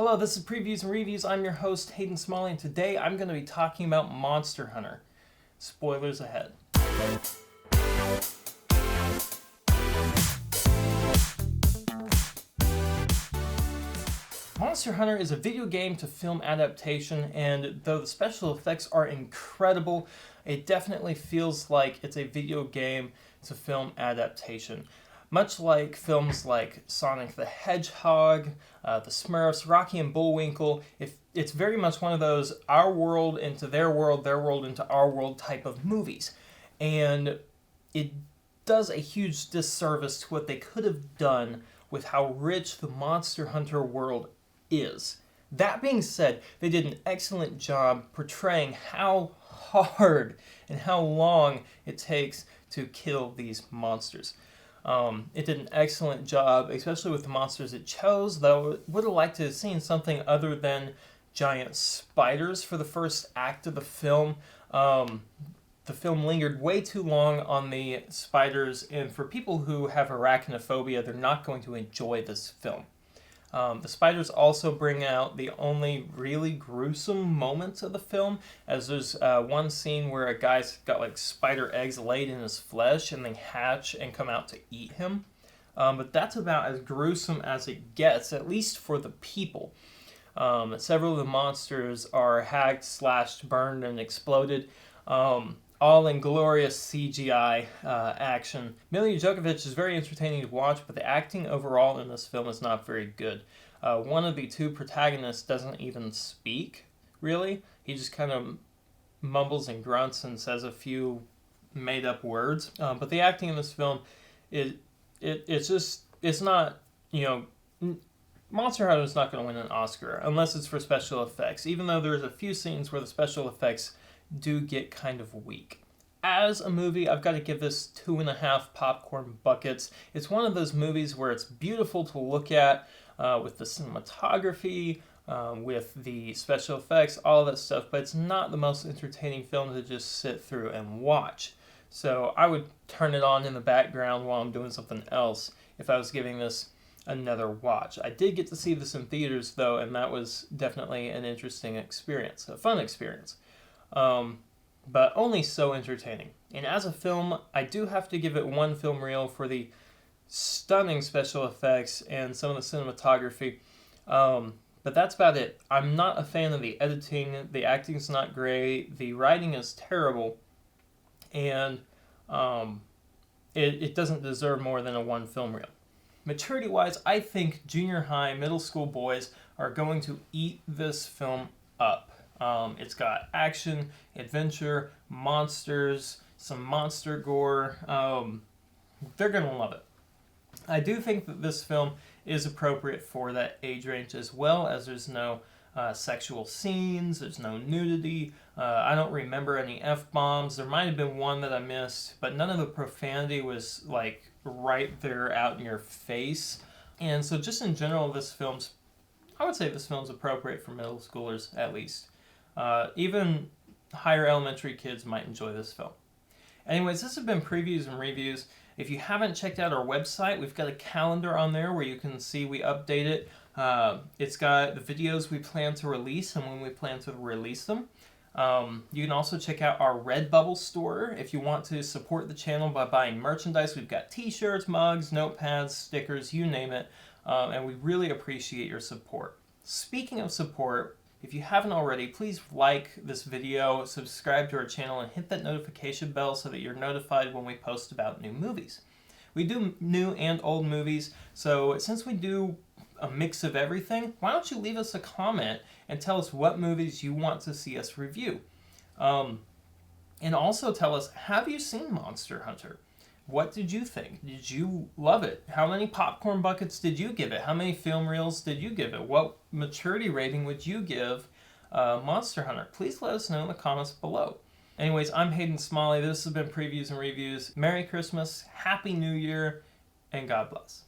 Hello, this is Previews and Reviews. I'm your host, Hayden Smalley, and today I'm going to be talking about Monster Hunter. Spoilers ahead. Monster Hunter is a video game to film adaptation, and though the special effects are incredible, it definitely feels like it's a video game to film adaptation. Much like films like Sonic the Hedgehog, the Smurfs, Rocky and Bullwinkle, it's very much one of those our world into their world into our world type of movies. And it does a huge disservice to what they could have done with how rich the Monster Hunter world is. That being said, they did an excellent job portraying how hard and how long it takes to kill these monsters. It did an excellent job, especially with the monsters it chose, though I would have liked to have seen something other than giant spiders for the first act of the film. The film lingered way too long on the spiders, and for people who have arachnophobia, they're not going to enjoy this film. The spiders also bring out the only really gruesome moments of the film, as there's one scene where a guy's got like spider eggs laid in his flesh and they hatch and come out to eat him. But that's about as gruesome as it gets, at least for the people. Several of the monsters are hacked, slashed, burned, and exploded. All in glorious CGI action. Milla Jovovich is very entertaining to watch, but the acting overall in this film is not very good. One of the two protagonists doesn't even speak, really. He just kind of mumbles and grunts and says a few made-up words. But the acting in this film, it's not, Monster Hunter is not going to win an Oscar unless it's for special effects, even though there's a few scenes where the special effects do get kind of weak. As a movie, I've got to give this 2.5 popcorn buckets. It's one of those movies where it's beautiful to look at with the cinematography, with the special effects, all that stuff, but it's not the most entertaining film to just sit through and watch. So I would turn it on in the background while I'm doing something else if I was giving this another watch. I did get to see this in theaters, though, and that was definitely an interesting experience, a fun experience. But only so entertaining. And as a film, I do have to give it one film reel for the stunning special effects and some of the cinematography. But that's about it. I'm not a fan of the editing. The acting's not great. The writing is terrible. And it doesn't deserve more than a one film reel. Maturity-wise, I think junior high, middle school boys are going to eat this film up. It's got action, adventure, monsters, some monster gore. They're going to love it. I do think that this film is appropriate for that age range as well, as there's no sexual scenes, there's no nudity. I don't remember any F-bombs. There might have been one that I missed, but none of the profanity was like right there out in your face. And so just in general, I would say this film's appropriate for middle schoolers at least. Even higher elementary kids might enjoy this film. Anyways, this has been Previews and Reviews. If you haven't checked out our website, we've got a calendar on there where you can see we update it. It's got the videos we plan to release and when we plan to release them. You can also check out our Redbubble store if you want to support the channel by buying merchandise. We've got t-shirts, mugs, notepads, stickers, you name it. And we really appreciate your support. Speaking of support, if you haven't already, please like this video, subscribe to our channel, and hit that notification bell so that you're notified when we post about new movies. We do new and old movies, so since we do a mix of everything, why don't you leave us a comment and tell us what movies you want to see us review. And also tell us, have you seen Monster Hunter? What did you think? Did you love it? How many popcorn buckets did you give it? How many film reels did you give it? What maturity rating would you give Monster Hunter? Please let us know in the comments below. Anyways, I'm Hayden Smalley. This has been Previews and Reviews. Merry Christmas, Happy New Year, and God bless.